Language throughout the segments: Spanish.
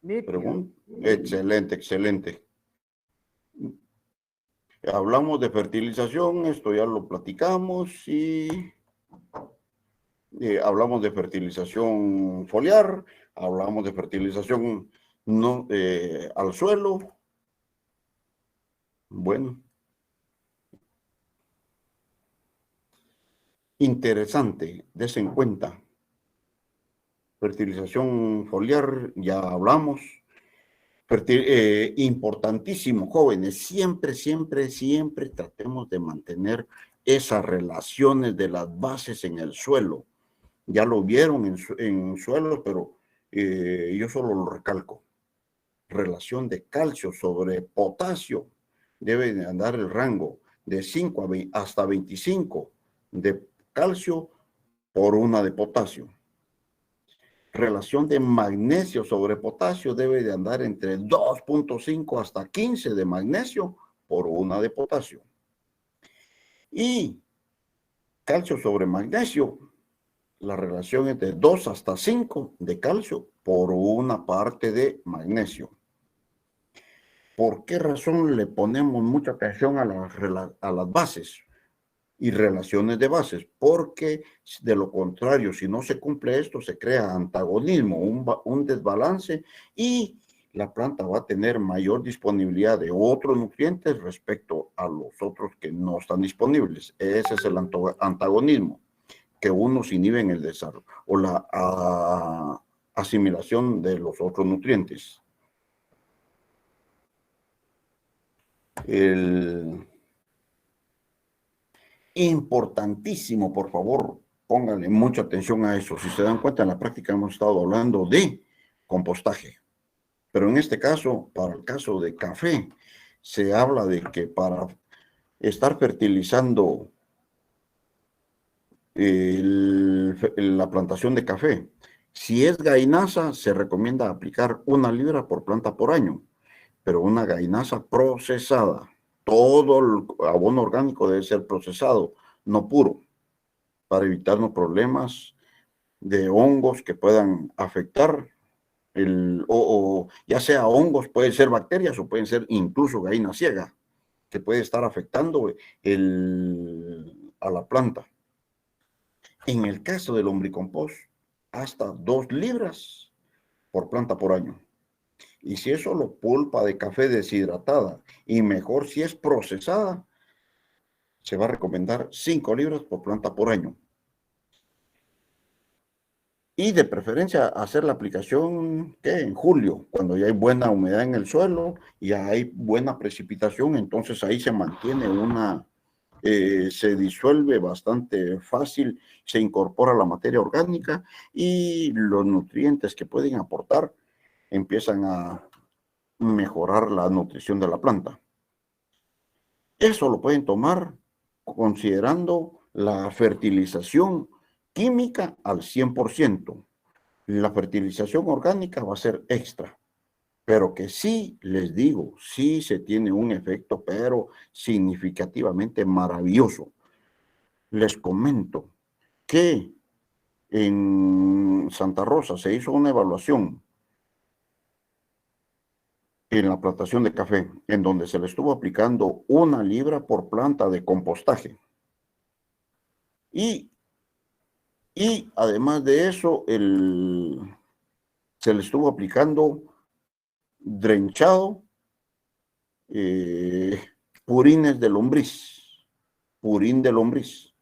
Nítido. Excelente, excelente. Hablamos de fertilización, esto ya lo platicamos y hablamos de fertilización foliar, hablamos de fertilización no, al suelo. Bueno, interesante, des en cuenta. Fertilización foliar, ya hablamos. Importantísimo, jóvenes, siempre, siempre, siempre tratemos de mantener esas relaciones de las bases en el suelo. Ya lo vieron en suelo, pero yo solo lo recalco. Relación de calcio sobre potasio debe de andar el rango de 5 hasta 25 de calcio por 1 de potasio. Relación de magnesio sobre potasio debe de andar entre 2.5 hasta 15 de magnesio por 1 de potasio. Y calcio sobre magnesio, la relación es de 2 hasta 5 de calcio por 1 parte de magnesio. ¿Por qué razón le ponemos mucha atención a las bases y relaciones de bases? Porque de lo contrario, si no se cumple esto, se crea antagonismo, un desbalance, y la planta va a tener mayor disponibilidad de otros nutrientes respecto a los otros que no están disponibles. Ese es el antagonismo, que unos inhiben el desarrollo o la asimilación de los otros nutrientes. Importantísimo, por favor, pónganle mucha atención a eso. Si se dan cuenta, en la práctica hemos estado hablando de compostaje. Pero en este caso, para el caso de café, se habla de que para estar fertilizando la plantación de café, si es gainaza, se recomienda aplicar 1 libra por planta por año, pero una gainaza procesada. Todo el abono orgánico debe ser procesado, no puro, para evitarnos problemas de hongos que puedan afectar, ya sea hongos, pueden ser bacterias o pueden ser incluso gallina ciega, que puede estar afectando a la planta. En el caso del lombricompost, hasta 2 libras por planta por año. Y si es solo pulpa de café deshidratada, y mejor si es procesada, se va a recomendar 5 libras por planta por año. Y de preferencia hacer la aplicación en julio, cuando ya hay buena humedad en el suelo y ya hay buena precipitación, entonces ahí se mantiene se disuelve bastante fácil, se incorpora la materia orgánica y los nutrientes que pueden aportar empiezan a mejorar la nutrición de la planta. Eso lo pueden tomar considerando la fertilización química al 100%. La fertilización orgánica va a ser extra, pero que sí, les digo, sí se tiene un efecto, pero significativamente maravilloso. Les comento que en Santa Rosa se hizo una evaluación en la plantación de café, en donde se le estuvo aplicando 1 libra por planta de compostaje. Y además de eso, se le estuvo aplicando drenchado, purines de lombriz, purín de lombriz.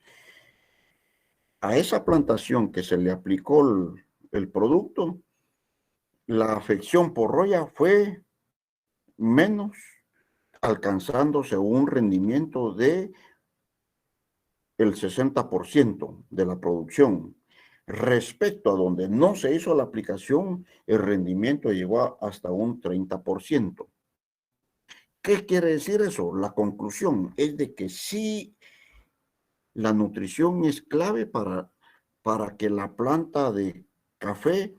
A esa plantación que se le aplicó el producto, la afección por roya fue menos, alcanzándose un rendimiento de el 60% de la producción. Respecto a donde no se hizo la aplicación, el rendimiento llegó hasta un 30%. ¿Qué quiere decir eso? La conclusión es de que sí, la nutrición es clave para que la planta de café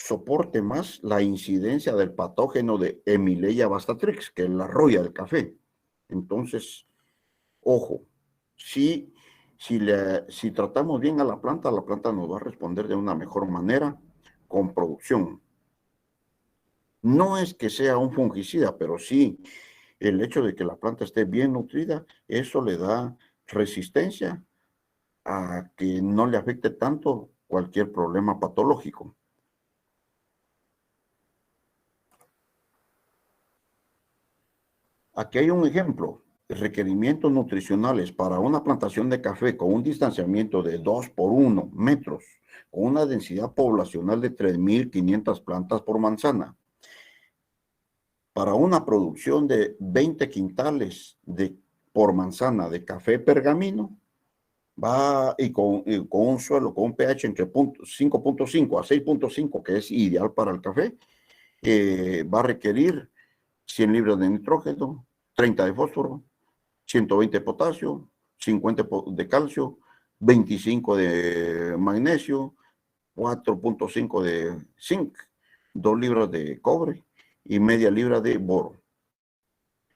soporte más la incidencia del patógeno de Emileia bastatrix, que es la roya del café. Entonces, ojo, si tratamos bien a la planta nos va a responder de una mejor manera con producción. No es que sea un fungicida, pero sí el hecho de que la planta esté bien nutrida, eso le da resistencia a que no le afecte tanto cualquier problema patológico. Aquí hay un ejemplo. Requerimientos nutricionales para una plantación de café con un distanciamiento de 2 por 1 metros, con una densidad poblacional de 3.500 plantas por manzana. Para una producción de 20 quintales por manzana de café pergamino, con un suelo con un pH entre 5.5 a 6.5, que es ideal para el café, va a requerir 100 libras de nitrógeno, 30 de fósforo, 120 de potasio, 50 de calcio, 25 de magnesio, 4.5 de zinc, 2 libras de cobre y media libra de boro.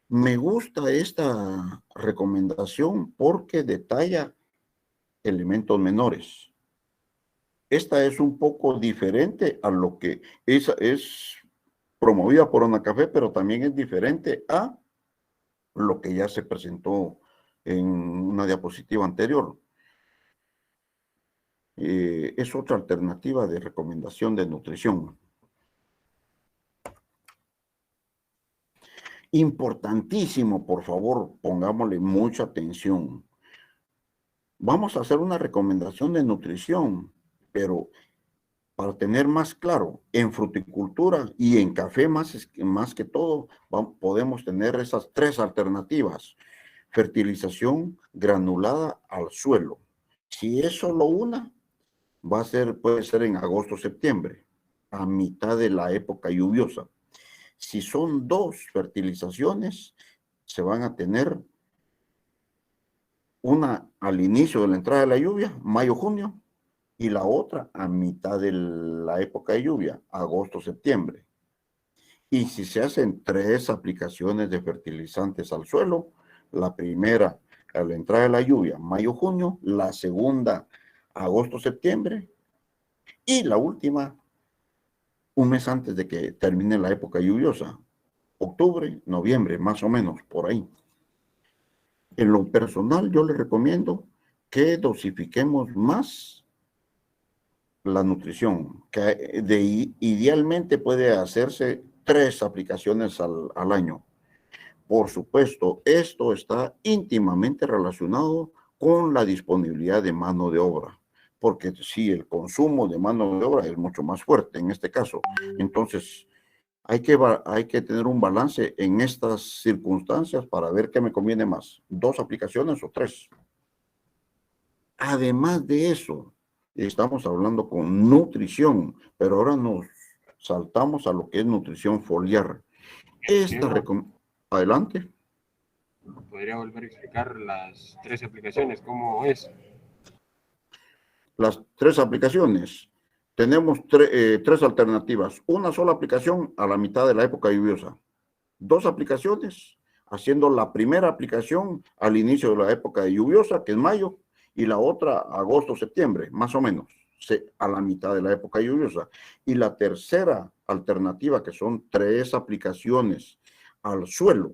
Me gusta esta recomendación porque detalla elementos menores. Esta es un poco diferente a lo que es promovida por Onacafé, pero también es diferente a lo que ya se presentó en una diapositiva anterior. Es otra alternativa de recomendación de nutrición. Importantísimo, por favor, pongámosle mucha atención. Vamos a hacer una recomendación de nutrición, pero para tener más claro, en fruticultura y en café más que todo, podemos tener esas tres alternativas. Fertilización granulada al suelo. Si es solo una, puede ser en agosto, septiembre, a mitad de la época lluviosa. Si son dos fertilizaciones, se van a tener una al inicio de la entrada de la lluvia, mayo, junio, y la otra a mitad de la época de lluvia, agosto, septiembre. Y si se hacen tres aplicaciones de fertilizantes al suelo, la primera a la entrada de la lluvia, mayo, junio, la segunda, agosto, septiembre, y la última, un mes antes de que termine la época lluviosa, octubre, noviembre, más o menos, por ahí. En lo personal, yo les recomiendo que dosifiquemos más la nutrición, que idealmente puede hacerse 3 aplicaciones al año. Por supuesto, esto está íntimamente relacionado con la disponibilidad de mano de obra, porque si el consumo de mano de obra es mucho más fuerte en este caso. Entonces, hay que tener un balance en estas circunstancias para ver qué me conviene más, 2 aplicaciones o 3. Además de eso, estamos hablando con nutrición, pero ahora nos saltamos a lo que es nutrición foliar. Adelante. ¿Podría volver a explicar las 3 aplicaciones? ¿Cómo es? Las 3 aplicaciones. Tenemos 3 alternativas. Una sola aplicación a la mitad de la época lluviosa. 2 aplicaciones, haciendo la primera aplicación al inicio de la época lluviosa, que es mayo, y la otra agosto, septiembre, más o menos, a la mitad de la época lluviosa. Y la tercera alternativa, que son 3 aplicaciones al suelo,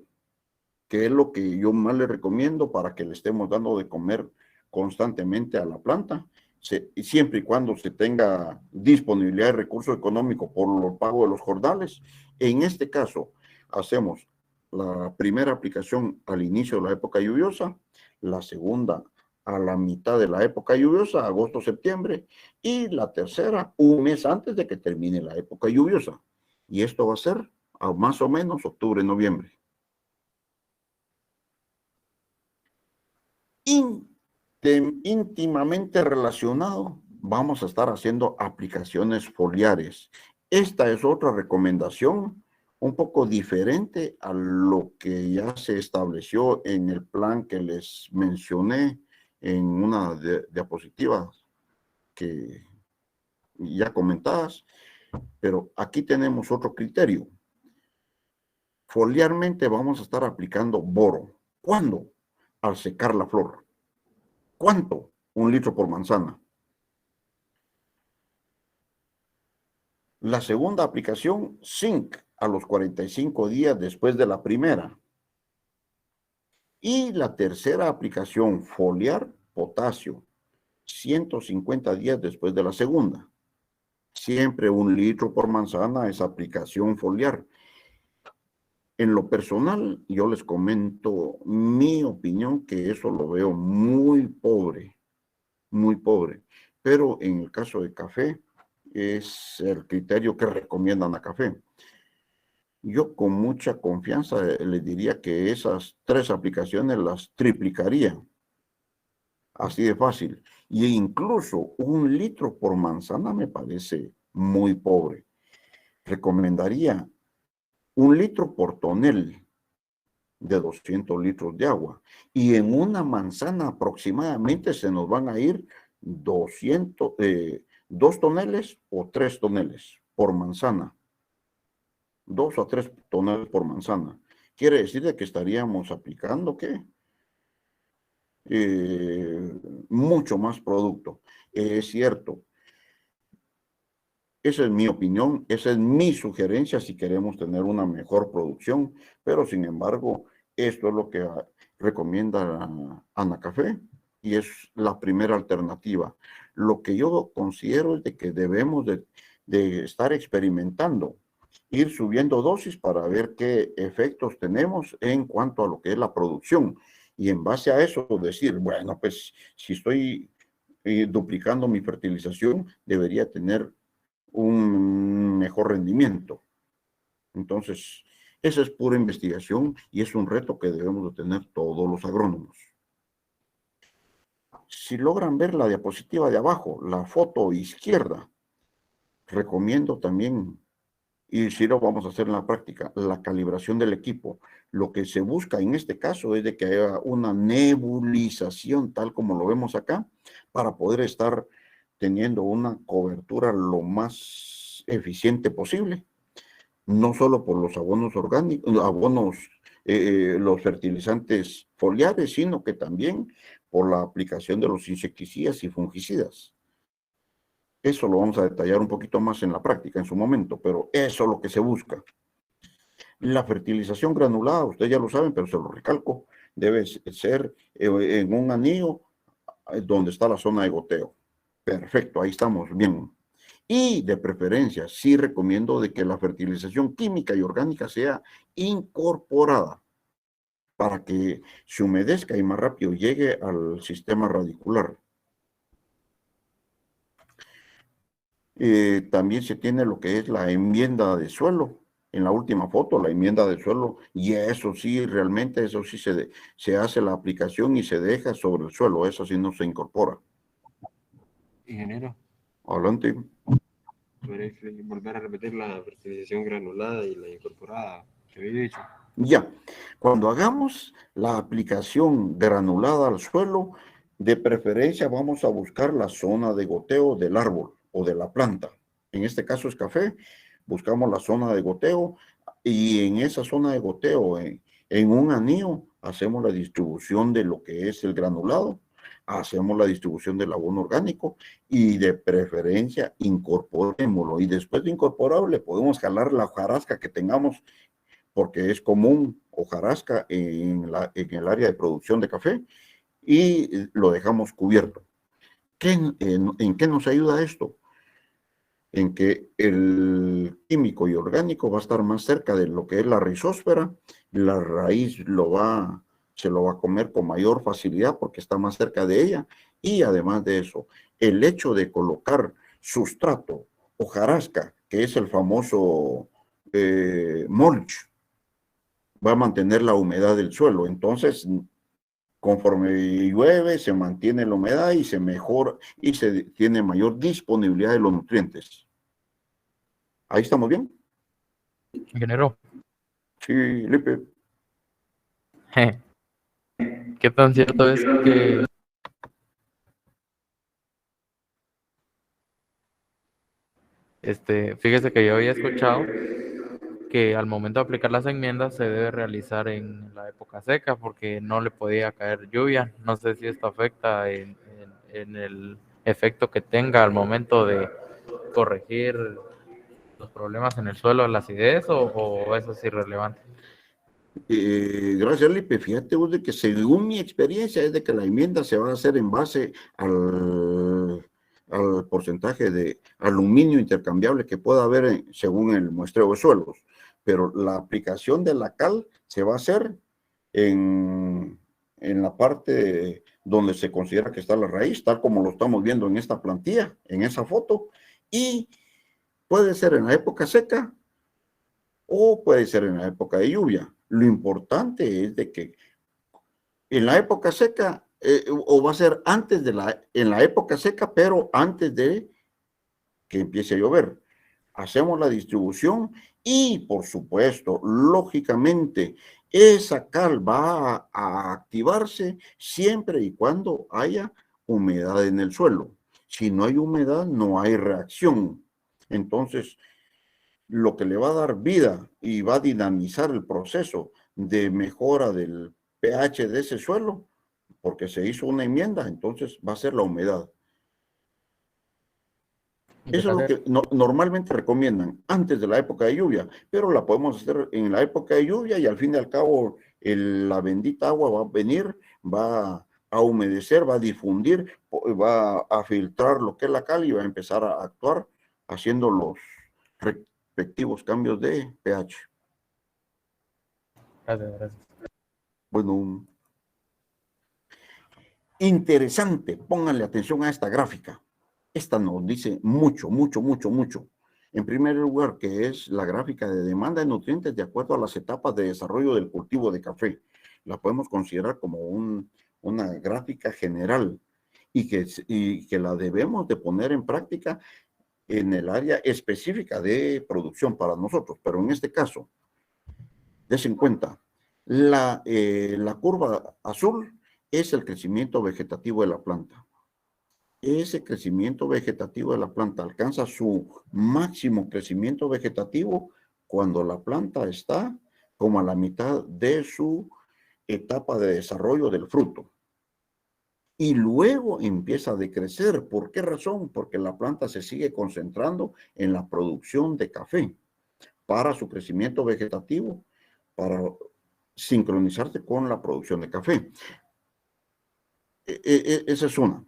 que es lo que yo más le recomiendo para que le estemos dando de comer constantemente a la planta, siempre y cuando se tenga disponibilidad de recursos económicos por los pagos de los jordales. En este caso, hacemos la primera aplicación al inicio de la época lluviosa, la segunda a la mitad de la época lluviosa, agosto, septiembre, y la tercera un mes antes de que termine la época lluviosa. Y esto va a ser a más o menos octubre, noviembre. Íntimamente relacionado, vamos a estar haciendo aplicaciones foliares. Esta es otra recomendación un poco diferente a lo que ya se estableció en el plan que les mencioné en una diapositiva que ya comentadas, pero aquí tenemos otro criterio. Foliarmente vamos a estar aplicando boro. ¿Cuándo? Al secar la flor. ¿Cuánto? 1 litro por manzana. La segunda aplicación, zinc, a los 45 días después de la primera. Y la tercera aplicación, foliar potasio, 150 días después de la segunda. Siempre 1 litro por manzana es aplicación foliar. En lo personal, yo les comento mi opinión, que eso lo veo muy pobre, muy pobre. Pero en el caso de café, es el criterio que recomiendan a café. Yo con mucha confianza les diría que esas 3 aplicaciones las triplicaría. Así de fácil. Y incluso 1 litro por manzana me parece muy pobre. Recomendaría 1 litro por tonel de 200 litros de agua. Y en una manzana aproximadamente se nos van a ir 2 toneles o 3 toneles por manzana. 2 a 3 toneles por manzana. Quiere decir de que estaríamos aplicando, ¿qué? Mucho más producto. Es cierto. Esa es mi opinión, esa es mi sugerencia si queremos tener una mejor producción, pero sin embargo, esto es lo que recomienda Anacafé y es la primera alternativa. Lo que yo considero es de que debemos de estar experimentando, ir subiendo dosis para ver qué efectos tenemos en cuanto a lo que es la producción. Y en base a eso decir, bueno, pues si estoy duplicando mi fertilización, debería tener un mejor rendimiento. Entonces, esa es pura investigación y es un reto que debemos de tener todos los agrónomos. Si logran ver la diapositiva de abajo, la foto izquierda, recomiendo también, y si lo vamos a hacer en la práctica, la calibración del equipo. Lo que se busca en este caso es de que haya una nebulización, tal como lo vemos acá, para poder estar teniendo una cobertura lo más eficiente posible, no solo por los abonos orgánicos, los fertilizantes foliares, sino que también por la aplicación de los insecticidas y fungicidas. Eso lo vamos a detallar un poquito más en la práctica en su momento, pero eso es lo que se busca. La fertilización granulada, ustedes ya lo saben, pero se lo recalco, debe ser en un anillo donde está la zona de goteo. Perfecto, ahí estamos bien. Y de preferencia, sí recomiendo de que la fertilización química y orgánica sea incorporada para que se humedezca y más rápido llegue al sistema radicular. También se tiene lo que es la enmienda de suelo. En la última foto, la enmienda de suelo, y eso sí, realmente, eso sí se hace la aplicación y se deja sobre el suelo, eso sí no se incorpora. Ingeniero, Adelante. ¿podría volver a repetir la fertilización granulada y la incorporada que había dicho? Ya, cuando hagamos la aplicación granulada al suelo, de preferencia vamos a buscar la zona de goteo del árbol o de la planta. En este caso es café, buscamos la zona de goteo y en esa zona de goteo, en un anillo, hacemos la distribución de lo que es el granulado, hacemos la distribución del abono orgánico y de preferencia incorporémoslo. Y después de incorporarlo, le podemos jalar la hojarasca que tengamos porque es común hojarasca en el área de producción de café y lo dejamos cubierto. ¿En qué nos ayuda esto? En que el químico y orgánico va a estar más cerca de lo que es la rizósfera, la raíz se lo va a comer con mayor facilidad porque está más cerca de ella, y además de eso, el hecho de colocar sustrato, hojarasca, que es el famoso mulch, va a mantener la humedad del suelo. Entonces, conforme llueve, se mantiene la humedad y se mejora y se tiene mayor disponibilidad de los nutrientes. ¿Ahí estamos bien? Ingeniero, Sí, Lipe. ¿qué tan cierto es que fíjese que yo había escuchado que al momento de aplicar las enmiendas se debe realizar en la época seca porque no le podía caer lluvia? No sé si esto afecta en el efecto que tenga al momento de corregir los problemas en el suelo, la acidez, o eso es irrelevante? Gracias, Lipe. Fíjate vos de que según mi experiencia es de que la enmienda se va a hacer en base al porcentaje de aluminio intercambiable que pueda haber según el muestreo de suelos. Pero la aplicación de la cal se va a hacer en la parte donde se considera que está la raíz, tal como lo estamos viendo en esta plantilla, en esa foto, y puede ser en la época seca o puede ser en la época de lluvia. Lo importante es de que en la época seca, o va a ser antes en la época seca, pero antes de que empiece a llover. Hacemos la distribución y, por supuesto, lógicamente, esa cal va a activarse siempre y cuando haya humedad en el suelo. Si no hay humedad, no hay reacción. Entonces, lo que le va a dar vida y va a dinamizar el proceso de mejora del pH de ese suelo, porque se hizo una enmienda, entonces va a ser la humedad. Eso es lo que normalmente recomiendan antes de la época de lluvia, pero la podemos hacer en la época de lluvia y al fin y al cabo la bendita agua va a venir, va a humedecer, va a difundir, va a filtrar lo que es la cal y va a empezar a actuar haciendo los respectivos cambios de pH. Gracias, gracias. Bueno, interesante, pónganle atención a esta gráfica. Esta nos dice mucho, mucho, mucho, mucho. En primer lugar, que es la gráfica de demanda de nutrientes de acuerdo a las etapas de desarrollo del cultivo de café. La podemos considerar como una gráfica general y que la debemos de poner en práctica en el área específica de producción para nosotros. Pero en este caso, des en cuenta, la curva azul es el crecimiento vegetativo de la planta. Ese crecimiento vegetativo de la planta alcanza su máximo crecimiento vegetativo cuando la planta está como a la mitad de su etapa de desarrollo del fruto. Y luego empieza a decrecer. ¿Por qué razón? Porque la planta se sigue concentrando en la producción de café para su crecimiento vegetativo, para sincronizarse con la producción de café. Esa es una.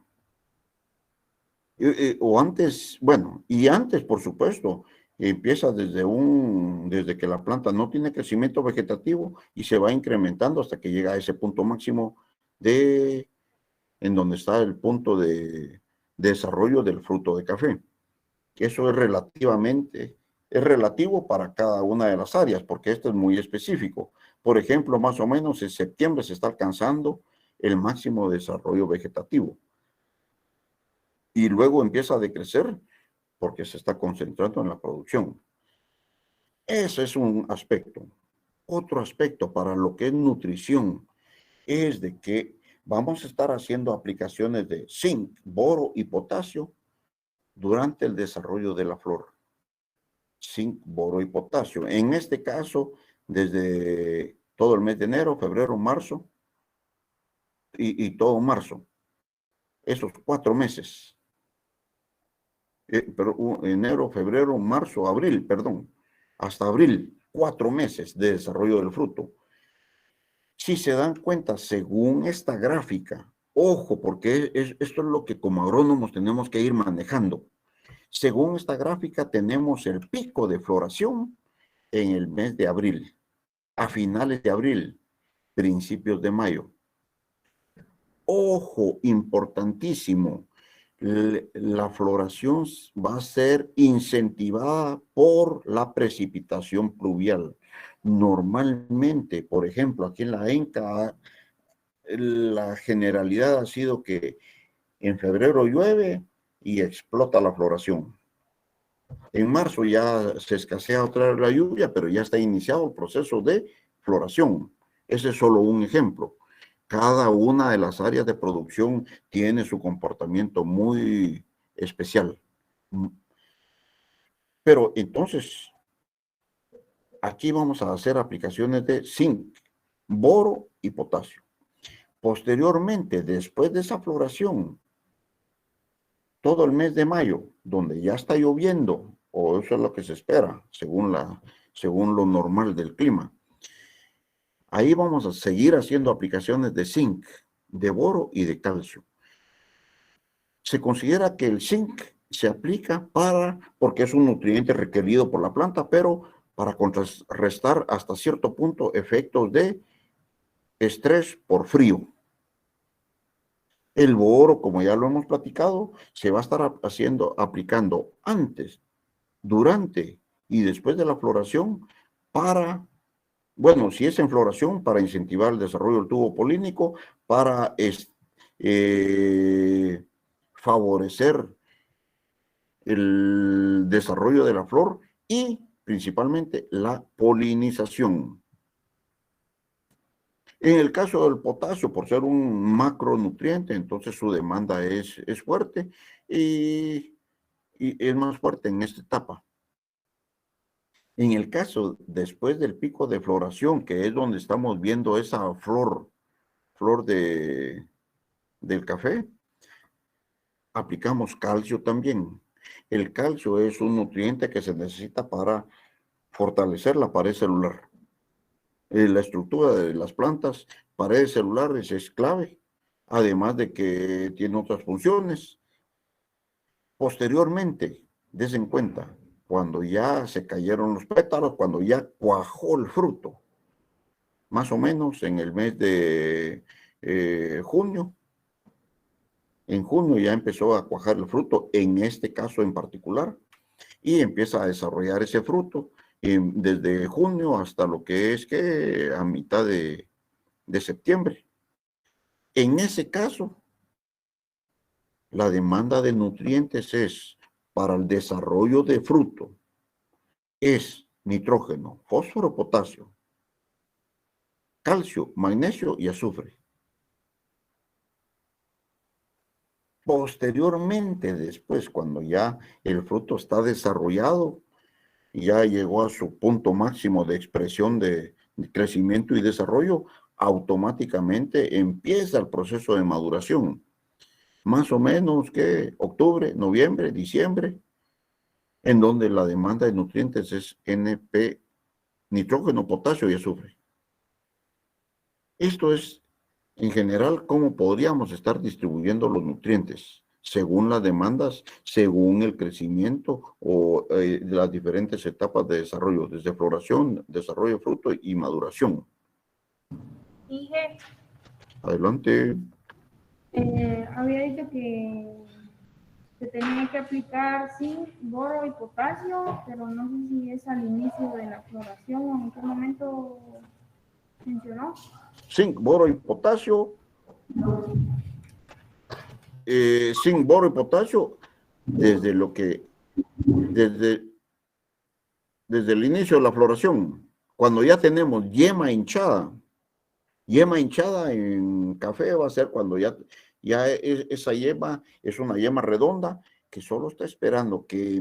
O antes, bueno, y antes, por supuesto, empieza desde que la planta no tiene crecimiento vegetativo y se va incrementando hasta que llega a ese punto máximo en donde está el punto de desarrollo del fruto de café. Eso es relativo para cada una de las áreas, porque esto es muy específico. Por ejemplo, más o menos en septiembre se está alcanzando el máximo desarrollo vegetativo. Y luego empieza a decrecer porque se está concentrando en la producción. Ese es un aspecto. Otro aspecto para lo que es nutrición es de que vamos a estar haciendo aplicaciones de zinc, boro y potasio durante el desarrollo de la flor. Zinc, boro y potasio. En este caso, desde todo el mes de enero, febrero, marzo y todo marzo. Esos 4 meses. Pero enero, febrero, marzo, abril, perdón, hasta abril, 4 meses de desarrollo del fruto. Si se dan cuenta, según esta gráfica, ojo, porque esto es lo que como agrónomos tenemos que ir manejando. Según esta gráfica, tenemos el pico de floración en el mes de abril, a finales de abril, principios de mayo. Ojo, importantísimo. La floración va a ser incentivada por la precipitación pluvial. Normalmente, por ejemplo, aquí en la ENCA, la generalidad ha sido que en febrero llueve y explota la floración. En marzo ya se escasea otra vez la lluvia, pero ya está iniciado el proceso de floración. Ese es solo un ejemplo. Cada una de las áreas de producción tiene su comportamiento muy especial. Pero entonces, aquí vamos a hacer aplicaciones de zinc, boro y potasio. Posteriormente, después de esa floración, todo el mes de mayo, donde ya está lloviendo o eso es lo que se espera, según lo normal del clima. Ahí vamos a seguir haciendo aplicaciones de zinc, de boro y de calcio. Se considera que el zinc se aplica porque es un nutriente requerido por la planta, pero para contrarrestar hasta cierto punto efectos de estrés por frío. El boro, como ya lo hemos platicado, se va a estar aplicando antes, durante y después de la floración si es en floración, para incentivar el desarrollo del tubo polínico, para favorecer el desarrollo de la flor y principalmente la polinización. En el caso del potasio, por ser un macronutriente, entonces su demanda es fuerte y es más fuerte en esta etapa. En el caso después del pico de floración, que es donde estamos viendo esa flor del café, aplicamos calcio también. El calcio es un nutriente que se necesita para fortalecer la pared celular. La estructura de las plantas, paredes celulares es clave, además de que tiene otras funciones. Posteriormente, des en cuenta, cuando ya se cayeron los pétalos, cuando ya cuajó el fruto, más o menos en el mes de junio, en junio ya empezó a cuajar el fruto, en este caso en particular, y empieza a desarrollar ese fruto desde junio hasta lo que es a mitad de septiembre. En ese caso, la demanda de nutrientes para el desarrollo de fruto, es nitrógeno, fósforo, potasio, calcio, magnesio y azufre. Posteriormente, después, cuando ya el fruto está desarrollado, ya llegó a su punto máximo de expresión de crecimiento y desarrollo, automáticamente empieza el proceso de maduración. Más o menos que octubre, noviembre, diciembre, en donde la demanda de nutrientes es NP, nitrógeno, potasio y azufre. Esto es, en general, cómo podríamos estar distribuyendo los nutrientes según las demandas, según el crecimiento o las diferentes etapas de desarrollo, desde floración, desarrollo de fruto y maduración. Inge, Adelante. había dicho que se tenía que aplicar zinc, boro y potasio, pero no sé si es al inicio de la floración o en qué momento mencionó. Zinc, boro y potasio. Zinc, boro y potasio desde el inicio de la floración, cuando ya tenemos yema hinchada en café va a ser cuando ya esa yema es una yema redonda que solo está esperando que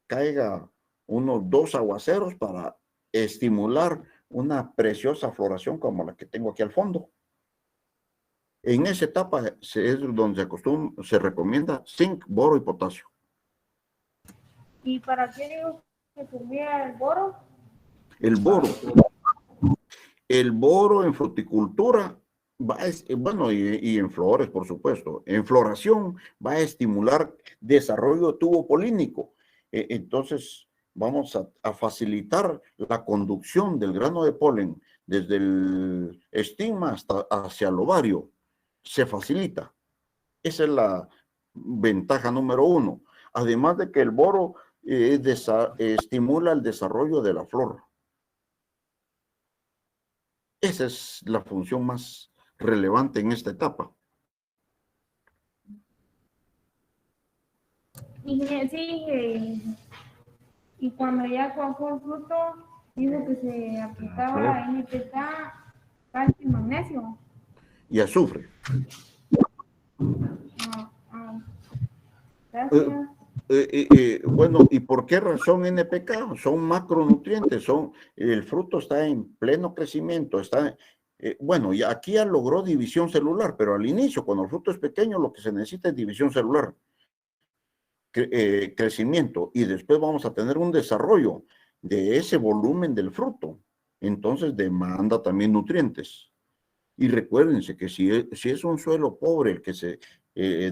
caiga unos 2 aguaceros para estimular una preciosa floración como la que tengo aquí al fondo. En esa etapa es donde se recomienda zinc, boro y potasio. ¿Y para qué digo que servía el boro? El boro en fruticultura y en flores, por supuesto. En floración va a estimular desarrollo de tubo polínico. Entonces vamos a facilitar la conducción del grano de polen desde el estigma hacia el ovario. Se facilita. Esa es la ventaja número 1. Además de que el boro estimula el desarrollo de la flor. Esa es la función más relevante en esta etapa. Y cuando ya cuajó el fruto, dijo que se aplicaba NPK, calcio y magnesio. Y azufre. Gracias. Bueno, ¿y por qué razón NPK? Son macronutrientes, el fruto está en pleno crecimiento, y aquí ya logró división celular, pero al inicio, cuando el fruto es pequeño, lo que se necesita es división celular. crecimiento y después vamos a tener un desarrollo de ese volumen del fruto. Entonces demanda también nutrientes. Y recuérdense que si es un suelo pobre el que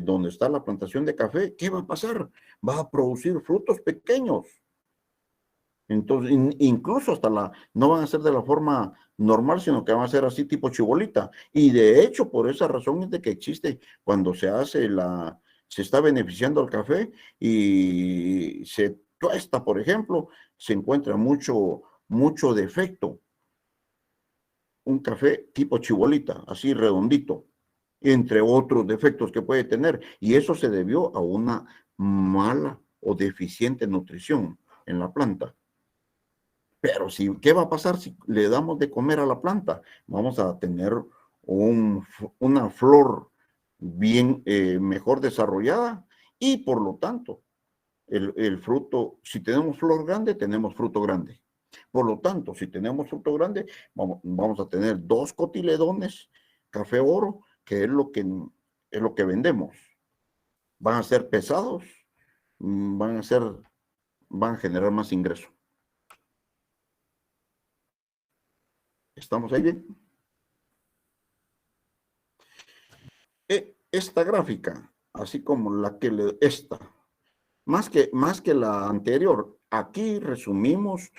donde está la plantación de café, ¿qué va a pasar? Va a producir frutos pequeños. Entonces, incluso no van a ser de la forma normal, sino que van a ser así tipo chibolita. Y de hecho, por esa razón es de que existe cuando se está beneficiando el café y se tuesta, por ejemplo, se encuentra mucho defecto. Un café tipo chibolita, así redondito, entre otros defectos que puede tener. Y eso se debió a una mala o deficiente nutrición en la planta. Pero ¿qué va a pasar si le damos de comer a la planta? Vamos a tener una flor bien mejor desarrollada y por lo tanto el fruto, si tenemos flor grande, tenemos fruto grande. Por lo tanto, si tenemos fruto grande, vamos a tener 2 cotiledones café oro, que es lo que vendemos. Van a ser pesados, van a generar más ingreso. ¿Estamos ahí bien? Esta gráfica, así como esta, más que la anterior, aquí resumimos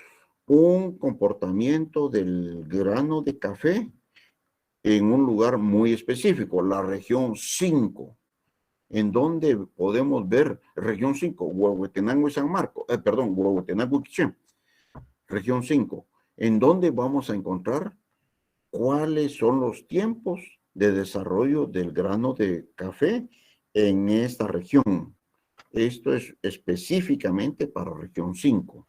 un comportamiento del grano de café en un lugar muy específico, la región 5, en donde podemos ver región 5, Huehuetenango y San Marcos, Huehuetenango y Quiché, región 5, en donde vamos a encontrar cuáles son los tiempos de desarrollo del grano de café en esta región. Esto es específicamente para región 5.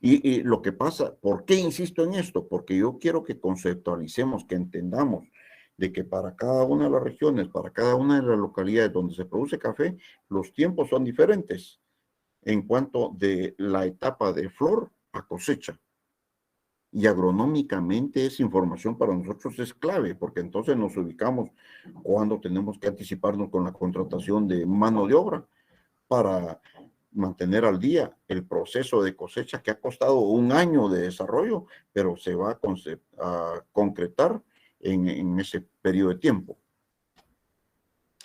Y lo que pasa, ¿por qué insisto en esto? Porque yo quiero que conceptualicemos, que entendamos de que para cada una de las regiones, para cada una de las localidades donde se produce café, los tiempos son diferentes en cuanto de la etapa de flor a cosecha. Y agronómicamente esa información para nosotros es clave, porque entonces nos ubicamos cuando tenemos que anticiparnos con la contratación de mano de obra para mantener al día el proceso de cosecha que ha costado 1 año de desarrollo, pero se va a concretar en ese periodo de tiempo.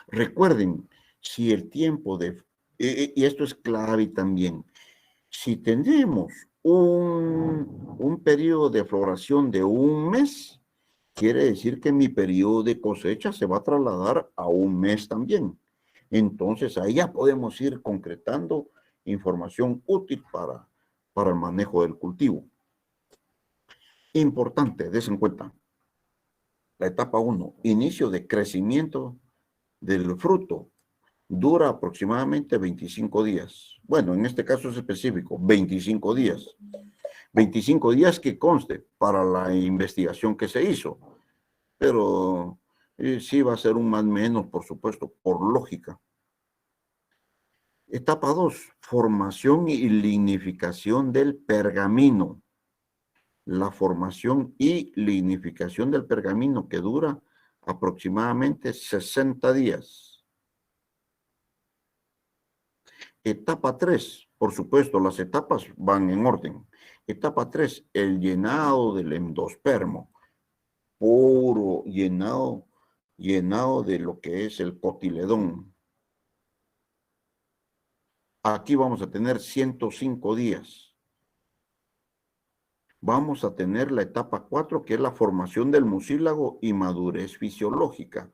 Recuerden, si el tiempo y esto es clave también, si tenemos un periodo de floración de 1 mes, quiere decir que mi periodo de cosecha se va a trasladar a 1 mes también. Entonces, ahí ya podemos ir concretando información útil para el manejo del cultivo. Importante, des en cuenta. La etapa 1, inicio de crecimiento del fruto, dura aproximadamente 25 días. Bueno, en este caso es específico, 25 días. 25 días que conste para la investigación que se hizo. Pero sí va a ser un más o menos, por supuesto, por lógica. Etapa 2, formación y lignificación del pergamino. La formación y lignificación del pergamino que dura aproximadamente 60 días. Etapa 3, por supuesto, las etapas van en orden. Etapa 3, el llenado del endospermo. Puro llenado de lo que es el cotiledón. Aquí vamos a tener 105 días. Vamos a tener la etapa 4, que es la formación del mucílago y madurez fisiológica.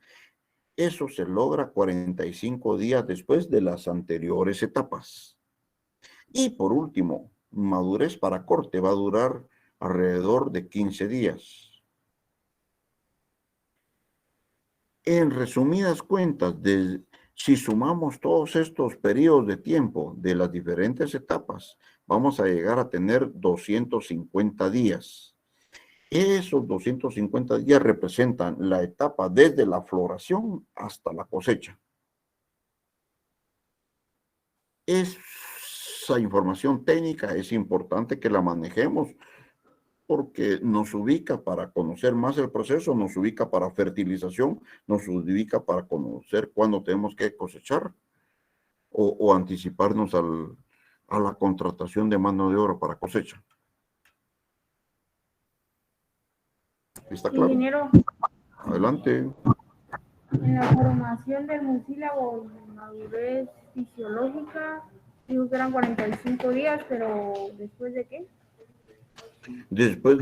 Eso se logra 45 días después de las anteriores etapas. Y por último, madurez para corte va a durar alrededor de 15 días. En resumidas cuentas, si sumamos todos estos periodos de tiempo de las diferentes etapas, vamos a llegar a tener 250 días. Esos 250 días representan la etapa desde la floración hasta la cosecha. Esa información técnica es importante que la manejemos porque nos ubica para conocer más el proceso, nos ubica para fertilización, nos ubica para conocer cuándo tenemos que cosechar o anticiparnos a la contratación de mano de obra para cosecha. ¿Está claro? Ingeniero, Adelante. en la formación del mucílago en madurez fisiológica, dijo que eran 45 días, pero ¿después de qué? Después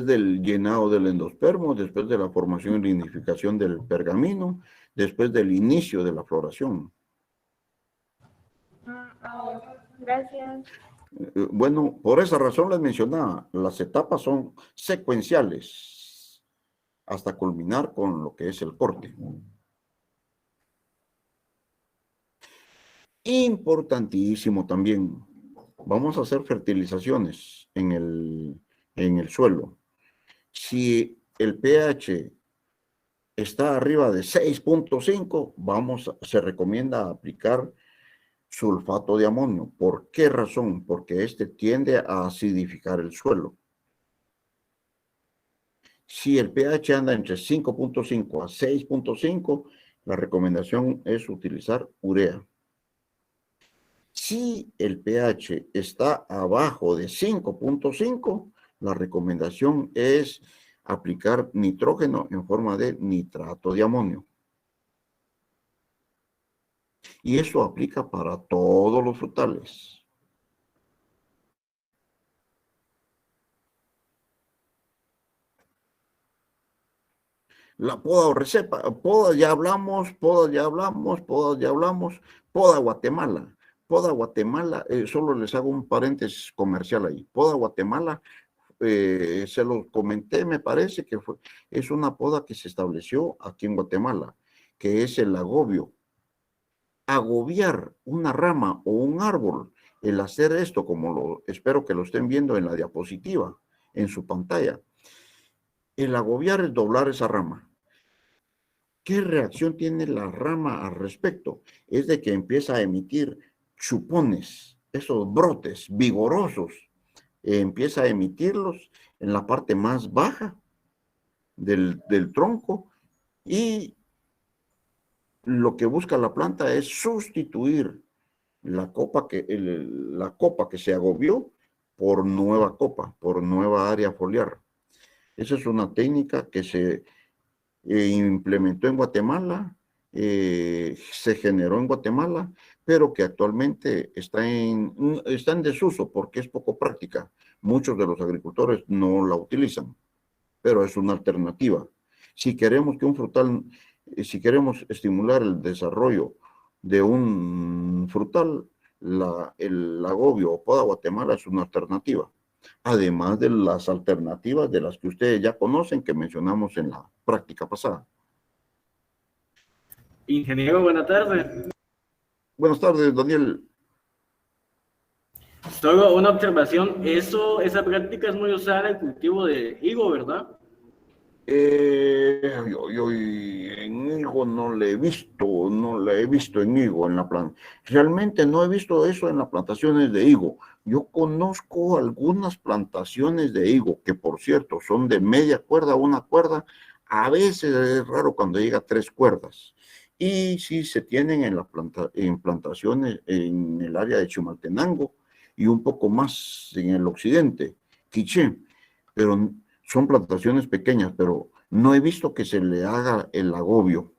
del llenado del endospermo, después de la formación y lignificación del pergamino, después del inicio de la floración. Gracias. Bueno, por esa razón les mencionaba, las etapas son secuenciales hasta culminar con lo que es el corte. Importantísimo también, vamos a hacer fertilizaciones en el suelo. Si el pH está arriba de 6.5, se recomienda aplicar sulfato de amonio. ¿Por qué razón? Porque este tiende a acidificar el suelo. Si el pH anda entre 5.5 a 6.5, la recomendación es utilizar urea. Si el pH está abajo de 5.5, la recomendación es aplicar nitrógeno en forma de nitrato de amonio. Y eso aplica para todos los frutales. La poda o recepa, poda ya hablamos, poda Guatemala. Poda Guatemala, solo les hago un paréntesis comercial ahí. Poda Guatemala, se lo comenté, me parece que es una poda que se estableció aquí en Guatemala, que es el agobio. Agobiar una rama o un árbol, el hacer esto, como espero que lo estén viendo en la diapositiva, en su pantalla. El agobiar es doblar esa rama. ¿Qué reacción tiene la rama al respecto? Es de que empieza a emitir chupones, esos brotes vigorosos. Empieza a emitirlos en la parte más baja del tronco, y lo que busca la planta es sustituir la copa que se agobió por nueva copa, por nueva área foliar. Esa es una técnica que se implementó en Guatemala, se generó en Guatemala, pero que actualmente está en desuso porque es poco práctica. Muchos de los agricultores no la utilizan, pero es una alternativa. Si queremos que un frutal, si queremos estimular el desarrollo de un frutal, el agobio o poda Guatemala es una alternativa. Además de las alternativas de las que ustedes ya conocen, que mencionamos en la práctica pasada. Ingeniero, buenas tardes. Buenas tardes, Daniel. Solo una observación, esa práctica es muy usada en el cultivo de higo, ¿verdad? Yo en higo no la he visto en higo en la planta. Realmente no he visto eso en las plantaciones de higo. Yo conozco algunas plantaciones de higo que, por cierto, son de media cuerda a una cuerda. A veces es raro cuando llega a 3 cuerdas. Y sí se tienen en plantaciones en el área de Chimaltenango y un poco más en el occidente, Quiché, pero son plantaciones pequeñas, pero no he visto que se le haga el agobio.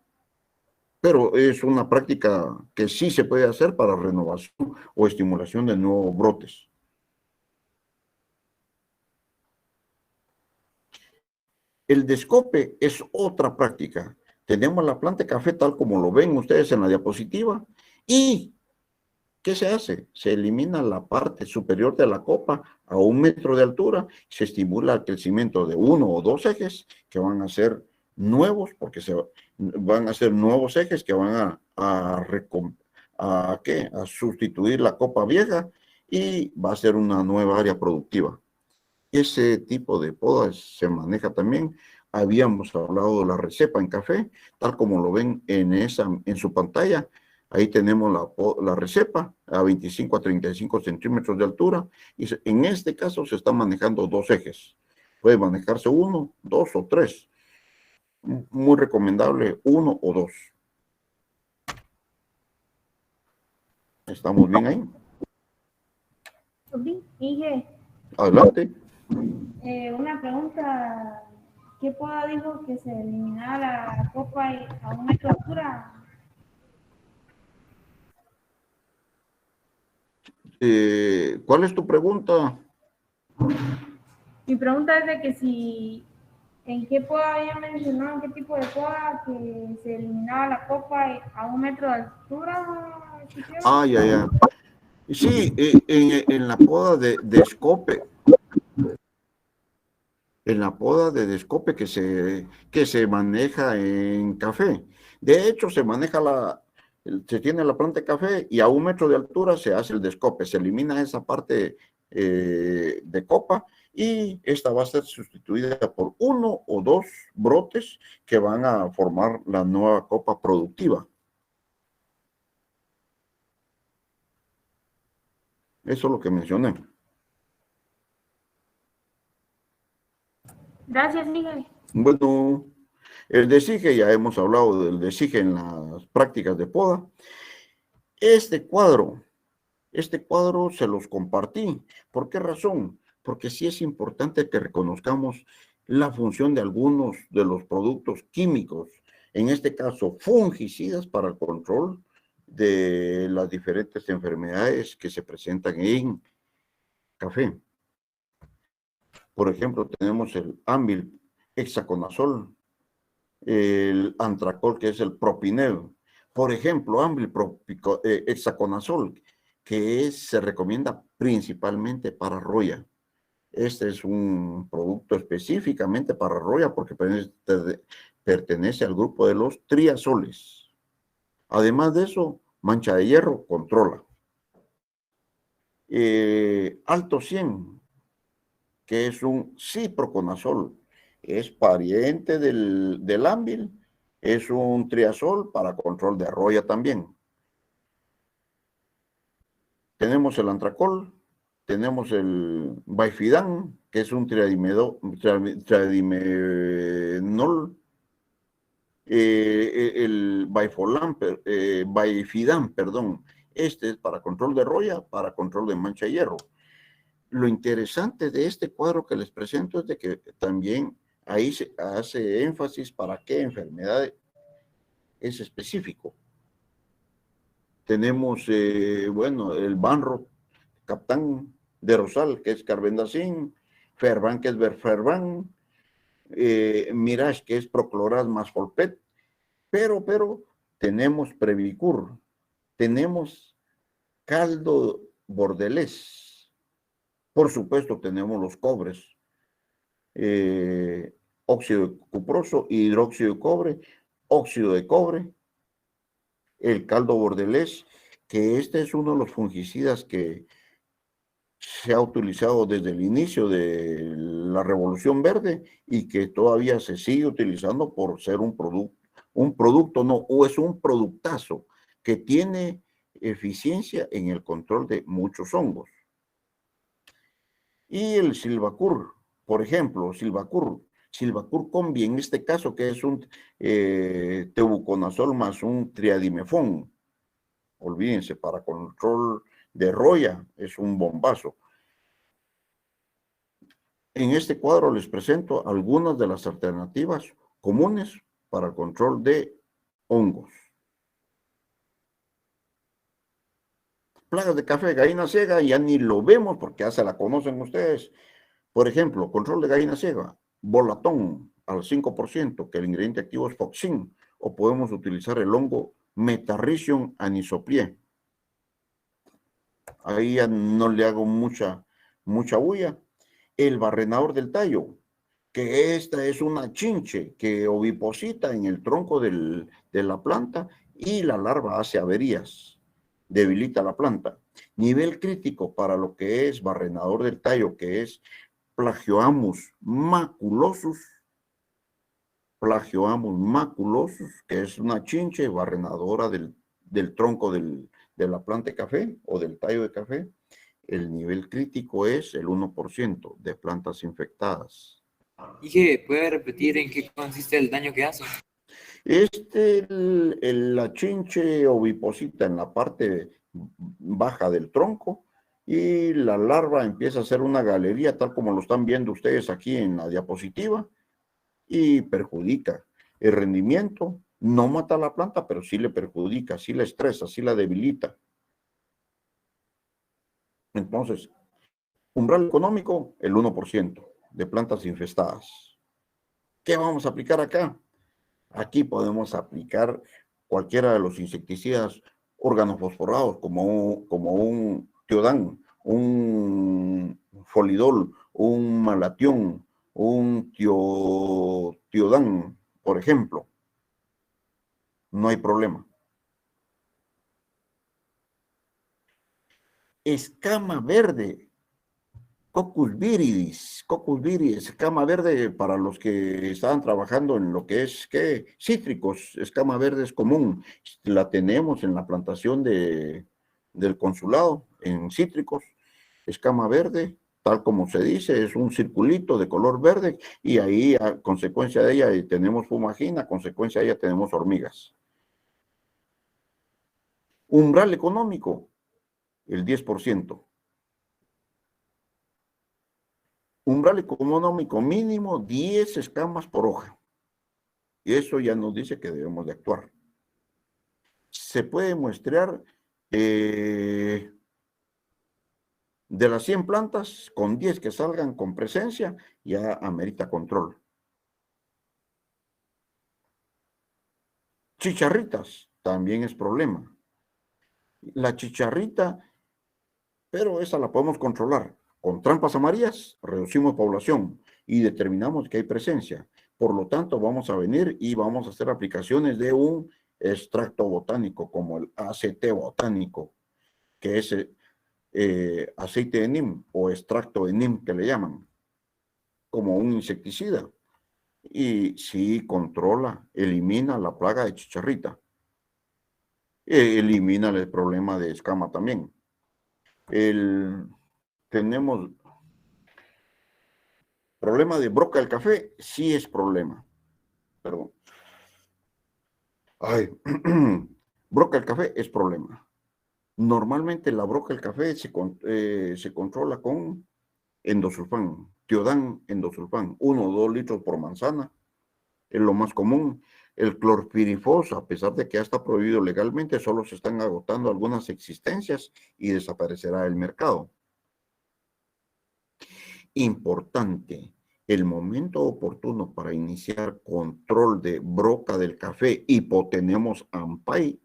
Pero es una práctica que sí se puede hacer para renovación o estimulación de nuevos brotes. El descope es otra práctica. Tenemos la planta de café tal como lo ven ustedes en la diapositiva. ¿Y qué se hace? Se elimina la parte superior de la copa a 1 metro de altura. Se estimula el crecimiento de 1 o 2 ejes que van a ser nuevos, porque van a ser nuevos ejes que van a sustituir la copa vieja, y va a ser una nueva área productiva. Ese tipo de podas se maneja también. Habíamos hablado de la recepa en café, tal como lo ven en su pantalla. Ahí tenemos la recepa a 25 a 35 centímetros de altura, y en este caso se están manejando 2 ejes. Puede manejarse 1, 2 o 3. Muy recomendable 1 o 2. ¿Estamos bien ahí? Sí, Inge, Adelante. una pregunta. ¿Qué poda dijo que se eliminaba la copa a 1 metro de altura? ¿Cuál es tu pregunta? Mi pregunta es de que si, ¿en qué poda había mencionado, en qué tipo de poda que se eliminaba la copa a 1 metro de altura? Ah, ya, ya. Sí, en la poda de escope, en la poda de descope que se maneja en café. De hecho, se tiene la planta de café y a 1 metro de altura se hace el descope, se elimina esa parte de copa y esta va a ser sustituida por 1 o 2 brotes que van a formar la nueva copa productiva. Eso es lo que mencioné. Gracias, Miguel. Bueno, el desige, ya hemos hablado del desige en las prácticas de poda. Este cuadro se los compartí. ¿Por qué razón? Porque sí es importante que reconozcamos la función de algunos de los productos químicos, en este caso fungicidas para el control de las diferentes enfermedades que se presentan en café. Por ejemplo, tenemos el ambil hexaconazol, el antracol, que es el propinel. Por ejemplo, ambil hexaconazol, que se recomienda principalmente para roya. Este es un producto específicamente para roya porque pertenece al grupo de los triazoles. Además de eso, mancha de hierro controla. Alto 100, que es un ciproconazol, es pariente del ambil, es un triazol para control de roya también. Tenemos el antracol, tenemos el bifidán, que es un triadimenol, el bifidán, perdón. Este es para control de roya, para control de mancha de hierro. Lo interesante de este cuadro que les presento es de que también ahí se hace énfasis para qué enfermedad es específico. Tenemos, bueno, el Banro, Captán de Rosal, que es carbendazim, Ferban, que es Verferban, Mirage, que es Procloraz más Folpet, pero tenemos Previcur, tenemos caldo bordelés, por supuesto tenemos los cobres, óxido de cuproso, hidróxido de cobre, óxido de cobre, el caldo bordelés, que este es uno de los fungicidas que se ha utilizado desde el inicio de la Revolución Verde y que todavía se sigue utilizando por ser un producto no, o es un productazo que tiene eficiencia en el control de muchos hongos. Y el Silvacur, por ejemplo, Silvacur combi, en este caso, que es un tebuconazol más un triadimefón. Olvídense, para control de roya es un bombazo. En este cuadro les presento algunas de las alternativas comunes para el control de hongos. Plagas de café, gallina ciega, ya ni lo vemos porque ya se la conocen ustedes. Por ejemplo, control de gallina ciega, volatón al 5%, que el ingrediente activo es foxin, o podemos utilizar el hongo Metarrhizium anisoplie. Ahí ya no le hago mucha bulla. El barrenador del tallo, que esta es una chinche que oviposita en el tronco de la planta y la larva hace averías, debilita la planta. Nivel crítico para lo que es barrenador del tallo, que es Plagiohamus maculosus, que es una chinche barrenadora del tronco de la planta de café o del tallo de café. El nivel crítico es el 1% de plantas infectadas. Dije, ¿puede repetir en qué consiste el daño que hace? La chinche oviposita en la parte baja del tronco y la larva empieza a hacer una galería, tal como lo están viendo ustedes aquí en la diapositiva, y perjudica el rendimiento. No mata a la planta, pero sí le perjudica, sí la estresa, sí la debilita. Entonces, umbral económico, el 1% de plantas infestadas. ¿Qué vamos a aplicar acá? Aquí podemos aplicar cualquiera de los insecticidas organofosforados, como un tiodán, un folidol, un malatión, un tiodán, por ejemplo. No hay problema. Escama verde, Coccus viridis, escama verde para los que estaban trabajando en lo que es cítricos, escama verde es común, la tenemos en la plantación del consulado, en cítricos, escama verde, tal como se dice, es un circulito de color verde y ahí a consecuencia de ella tenemos fumagina, a consecuencia de ella tenemos hormigas. Umbral económico, el 10%. Umbral económico mínimo, 10 escamas por hoja. Y eso ya nos dice que debemos de actuar. Se puede muestrear de las 100 plantas, con 10 que salgan con presencia, ya amerita control. Chicharritas, también es problema. La chicharrita, pero esa la podemos controlar. Con trampas amarillas reducimos población y determinamos que hay presencia. Por lo tanto, vamos a venir y vamos a hacer aplicaciones de un extracto botánico como el ACT botánico, que es aceite de neem o extracto de neem que le llaman, como un insecticida. Y sí controla, elimina la plaga de chicharrita. Elimina el problema de escama también. Tenemos problema de broca del café, sí es problema. Perdón. Broca del café es problema. Normalmente la broca del café se controla con endosulfán, tiodán endosulfán, 1 o 2 litros por manzana, es lo más común. El clorpirifos, a pesar de que ya está prohibido legalmente, solo se están agotando algunas existencias y desaparecerá del mercado. Importante, el momento oportuno para iniciar control de broca del café, hipotenemos ampey,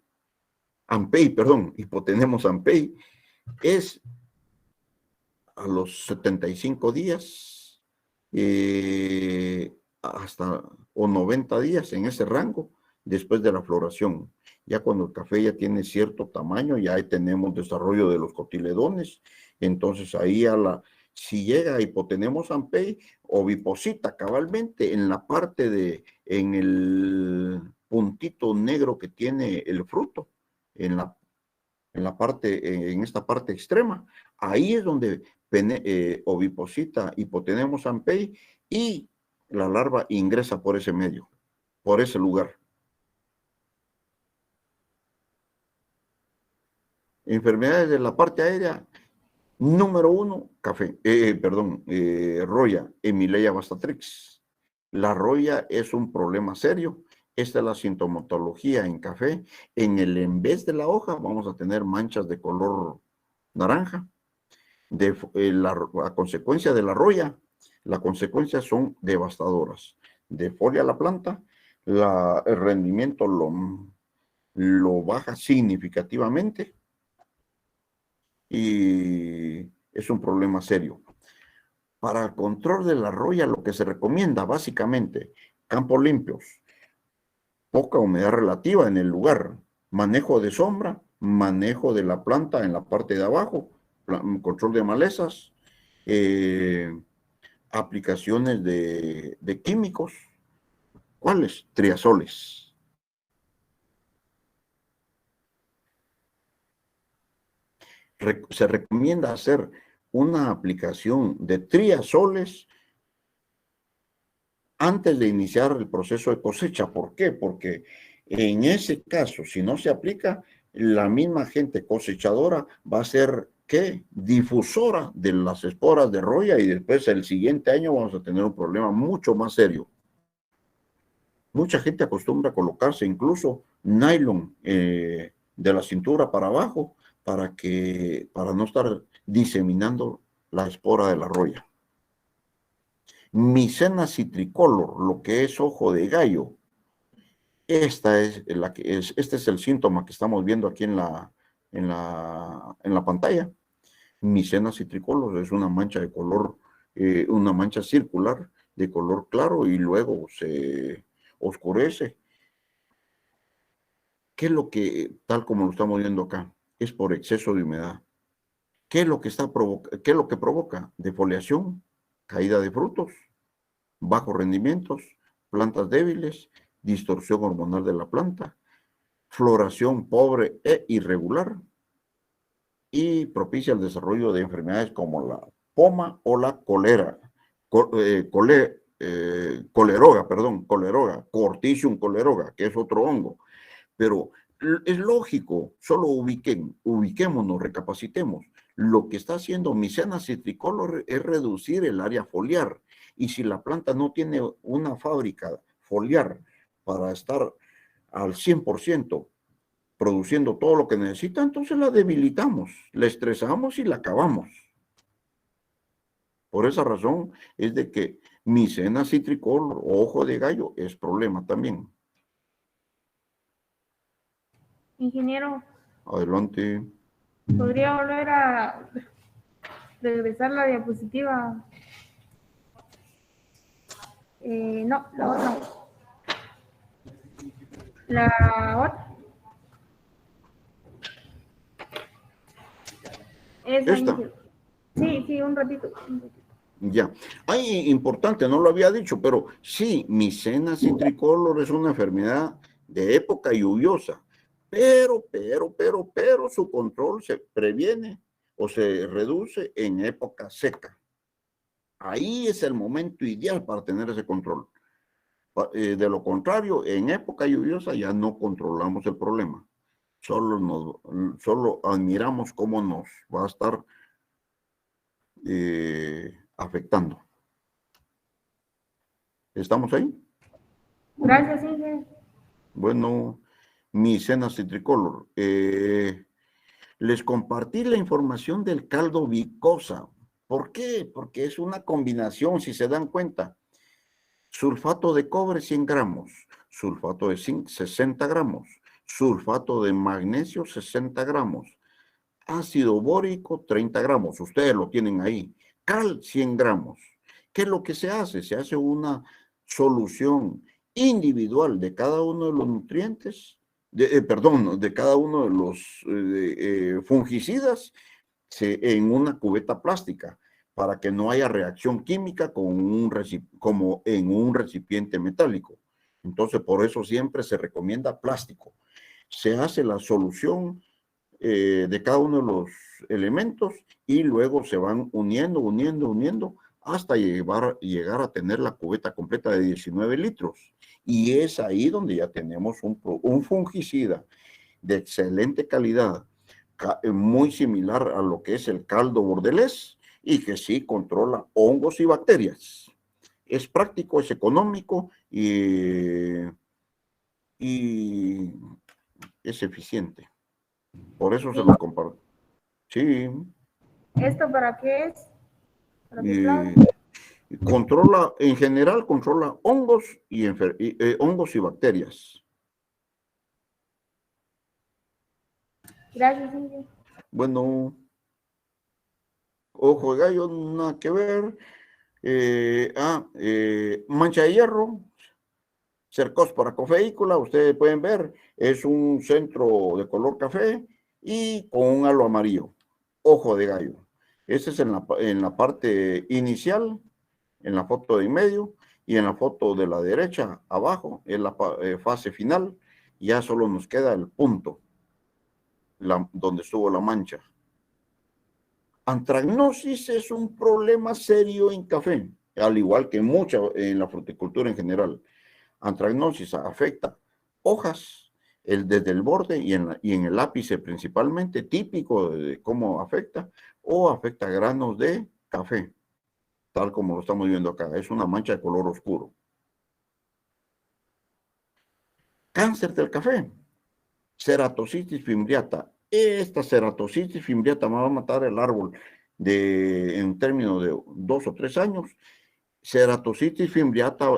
es a los 75 días hasta o 90 días en ese rango después de la floración. Ya cuando el café ya tiene cierto tamaño, ya tenemos desarrollo de los cotiledones, entonces ahí si llega a hipotenemos ampey, oviposita cabalmente en la parte en el puntito negro que tiene el fruto, en esta parte extrema, ahí es donde oviposita, hipotenemos ampey y la larva ingresa por ese medio, por ese lugar. Enfermedades de la parte aérea, número 1, roya, Emileia bastatrix. La roya es un problema serio. Esta es la sintomatología en café. En vez de la hoja vamos a tener manchas de color naranja. A consecuencia de la roya, las consecuencias son devastadoras. Defolia la planta, el rendimiento lo baja significativamente y es un problema serio. Para el control de la roya, lo que se recomienda básicamente, campos limpios, poca humedad relativa en el lugar, manejo de sombra, manejo de la planta en la parte de abajo, control de malezas, aplicaciones de químicos. ¿Cuáles? Triazoles. Se recomienda hacer una aplicación de triazoles antes de iniciar el proceso de cosecha. ¿Por qué? Porque en ese caso, si no se aplica, la misma gente cosechadora va a ser, ¿qué? Difusora de las esporas de roya, y después el siguiente año vamos a tener un problema mucho más serio. Mucha gente acostumbra a colocarse incluso nylon de la cintura para abajo para no estar diseminando la espora de la roya. Micena citricolor, lo que es ojo de gallo. Este es el síntoma que estamos viendo aquí en la pantalla. Micena citricolor es una mancha de color, una mancha circular de color claro y luego se oscurece. ¿Qué es lo que, tal como lo estamos viendo acá? Es por exceso de humedad. ¿Qué es lo que provoca? Defoliación, caída de frutos, bajos rendimientos, plantas débiles, distorsión hormonal de la planta, floración pobre e irregular, y propicia el desarrollo de enfermedades como la poma o la coleroga, Corticium coleroga, que es otro hongo. Pero es lógico, solo ubiquémonos, recapacitemos. Lo que está haciendo Micena citricolor es reducir el área foliar. Y si la planta no tiene una fábrica foliar para estar al 100% produciendo todo lo que necesita, entonces la debilitamos, la estresamos y la acabamos. Por esa razón es de que Micena citricolor o ojo de gallo es problema también. Ingeniero, Adelante. ¿podría volver a regresar la diapositiva? No, la otra. La otra. Esa, ¿Esta? Sí, un ratito. Ya. Ay, importante, no lo había dicho, pero sí, Micena citricolor es una enfermedad de época lluviosa, pero su control se previene o se reduce en época seca. Ahí es el momento ideal para tener ese control. De lo contrario, en época lluviosa ya no controlamos el problema. Solo admiramos cómo nos va a estar afectando. ¿Estamos ahí? Gracias, Inge. Bueno, Micena citricolor. Les compartí la información del caldo Vicosa. ¿Por qué? Porque es una combinación, si se dan cuenta. Sulfato de cobre, 100 gramos. Sulfato de zinc, 60 gramos. Sulfato de magnesio, 60 gramos. Ácido bórico, 30 gramos. Ustedes lo tienen ahí. Cal, 100 gramos. ¿Qué es lo que se hace? Se hace una solución individual de cada uno de los nutrientes, de cada uno de los fungicidas en una cubeta plástica para que no haya reacción química como en un recipiente metálico. Entonces, por eso siempre se recomienda plástico. Se hace la solución de cada uno de los elementos y luego se van uniendo hasta llegar a tener la cubeta completa de 19 litros. Y es ahí donde ya tenemos un fungicida de excelente calidad, muy similar a lo que es el caldo bordelés y que sí controla hongos y bacterias. Es práctico, es económico y es eficiente. Por eso se los comparto. Sí. ¿Esto para qué es? ¿Para qué clave? Controla, en general, controla hongos hongos y bacterias. Gracias, Inge. Bueno, ojo de gallo, nada que ver. Mancha de hierro, Cercospora cofeícola, ustedes pueden ver, es un centro de color café y con un halo amarillo. Ojo de gallo. Ese es en la parte inicial, en la foto de en medio, y en la foto de la derecha abajo, en la fase final, ya solo nos queda el punto, donde estuvo la mancha. Antragnosis es un problema serio en café, al igual que en la fruticultura en general. Antragnosis afecta hojas, desde el borde y en el ápice principalmente, típico de cómo afecta, o afecta granos de café, tal como lo estamos viendo acá. Es una mancha de color oscuro. Cáncer del café, ceratocitis fimbriata. Esta ceratocitis fimbriata me va a matar el árbol en términos de 2 o 3 años. Ceratocitis fimbriata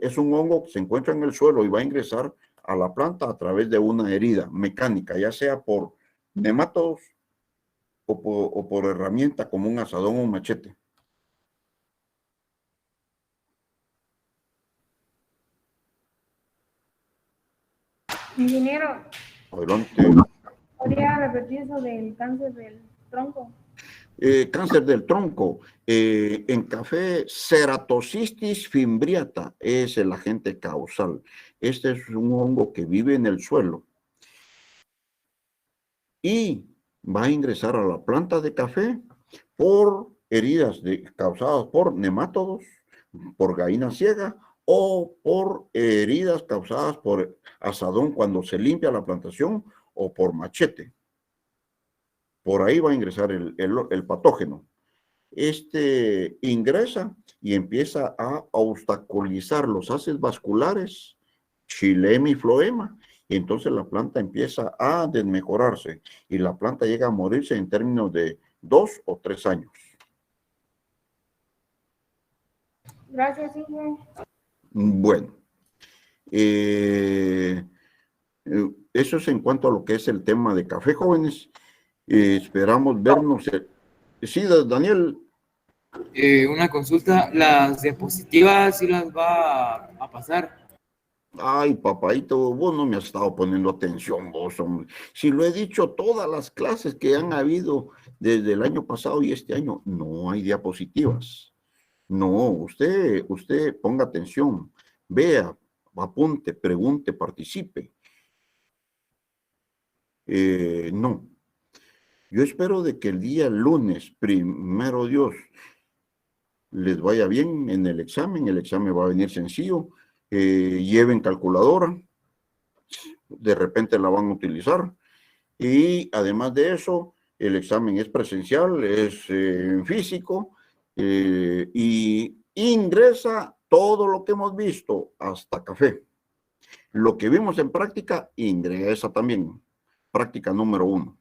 es un hongo que se encuentra en el suelo y va a ingresar a la planta a través de una herida mecánica, ya sea por nematodos o por herramienta como un asadón o un machete. Ingeniero, Adelante. ¿podría repetir eso del cáncer del tronco? Cáncer del tronco. En café, ceratocitis fimbriata es el agente causal. Este es un hongo que vive en el suelo y va a ingresar a la planta de café por heridas causadas por nemátodos, por gallina ciega o por heridas causadas por asadón cuando se limpia la plantación o por machete. Por ahí va a ingresar el patógeno. Este ingresa y empieza a obstaculizar los haces vasculares, xilema y floema, y entonces la planta empieza a desmejorarse y la planta llega a morirse en términos de 2 o 3 años. Gracias, Inge. Bueno, eso es en cuanto a lo que es el tema de café, jóvenes. Esperamos vernos. Sí, Daniel. Una consulta, las diapositivas sí las va a pasar. Ay, papaito, vos no me has estado poniendo atención, vos, hombre. Si lo he dicho, todas las clases que han habido desde el año pasado y este año, no hay diapositivas. No, usted ponga atención, vea, apunte, pregunte, participe. No. Yo espero de que el día lunes, primero Dios, les vaya bien en el examen va a venir sencillo, lleven calculadora, de repente la van a utilizar, y además de eso, el examen es presencial, es físico, y ingresa todo lo que hemos visto, hasta café. Lo que vimos en práctica, ingresa también, práctica número 1.